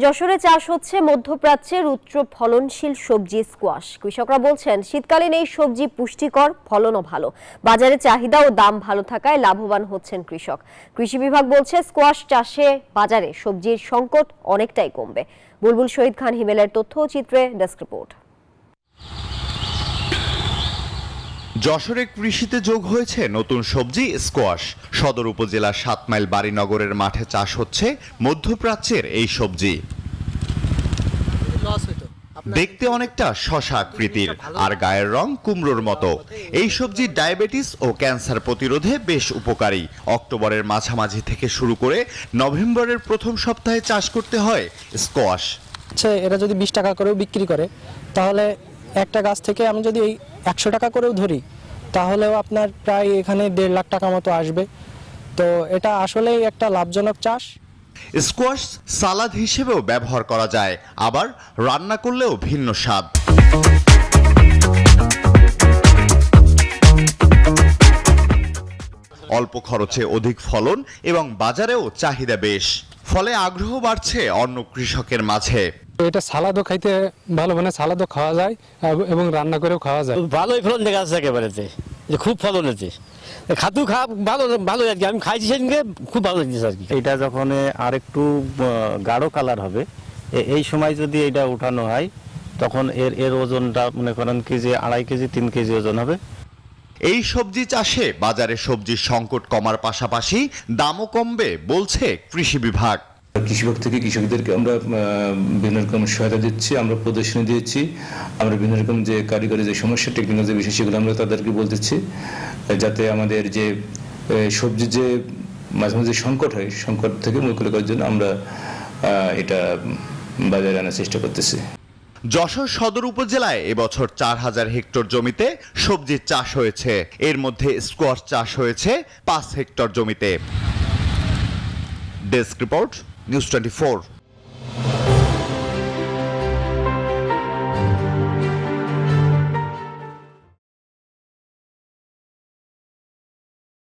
যশোরে চাষ হচ্ছে মধ্যপ্রাচ্যের উচ্চ ফলনশীল সবজি স্কোয়াশ। কৃষকরা বলছেন শীতকালীন এই সবজি পুষ্টিকর, ফলনও ভালো। বাজারে চাহিদা ও দাম ভালো থাকায় লাভবান হচ্ছেন কৃষক। কৃষি বিভাগ বলছে স্কোয়াশ চাষে বাজারে সবজির সংকট অনেকটাই কমবে। বুলবুল শহীদ খান হিমেলের তথ্য ও চিত্রে ডেস্ক রিপোর্ট। যশোরে কৃষিতে যোগ হয়েছে নতুন সবজি স্কোয়াশ। সদর উপজেলার ৭ মাইল বাড়িনগরের মাঠে চাষ হচ্ছে মধ্যপ্রাচ্যের এই সবজি। দেখতে অনেকটা শশা আকৃতির, আর গায়ের রং কুমড়োর মতো। এই সবজি ডায়াবেটিস ও ক্যান্সার প্রতিরোধে বেশ উপকারী। অক্টোবরের মাঝামাঝি থেকে শুরু করে নভেম্বরের প্রথম সপ্তাহে চাষ করতে হয় স্কোয়াশ। এরা যদি 20 টাকা করেও বিক্রি করে, তাহলে একটা গাছ থেকে আমি যদি 100 টাকা করেও ধরি, তাহলেও আপনার প্রায় এখানে 1.5 লাখ টাকা মতো আসবে। তো এটা আসলেই একটা লাভজনক চাষ। স্কোয়াশ সালাদ হিসেবেও ব্যবহার করা যায়, আবার রান্না করলেও ভিন্ন স্বাদ। অল্প খরচে অধিক ফলন এবং বাজারেও চাহিদা বেশ, ফলে আগ্রহ বাড়ছে অন্য কৃষকের মাঝে। এটা সালাদও খাইতে ভালো, মানে সালাদও খাওয়া যায় এবং রান্না করেও খাওয়া যায়। ভালোই ফলন দেখা যাচ্ছে, একেবারে খুব ফলন হচ্ছে। খাতু ভালো ভালো আর কি, আমি খাইছি সেদিনকে, খুব ভালো লাগছে আর কি। এটা যখন আর একটু গাঢ় কালার হবে, এই সময় যদি এটা উঠানো হয়, তখন এর ওজনটা মনে করেন কেজি, 2.5 কেজি 3 কেজি ওজন হবে। এই সবজি চাষে বাজারে সবজির সংকট কমার পাশাপাশি দামও কমবে বলছে কৃষি বিভাগ। কৃষি বিভাগ থেকে কৃষকদেরকে আমরা বিভিন্ন রকম সহায়তা দিচ্ছি, আমরা প্রদর্শনী দিয়েছি, আমরা বিভিন্ন রকম যে কারিগরি যে সমস্যা, টেকনিক্যাল যে বিষয়, সেগুলো আমরা তাদেরকে বলতেছি, যাতে আমাদের যে সবজি যে মাঝে মাঝে সংকট হয়, সংকট থেকে মোকাবিলা করার জন্য আমরা এটা বাজারে আনার চেষ্টা করতেছি। যশোর সদর উপজেলায় এবছর 4000 হেক্টর জমিতে সবজির চাষ হয়েছে। এর মধ্যে স্কোয়াশ চাষ হয়েছে 5 হেক্টর জমিতে। Desk report, news 24।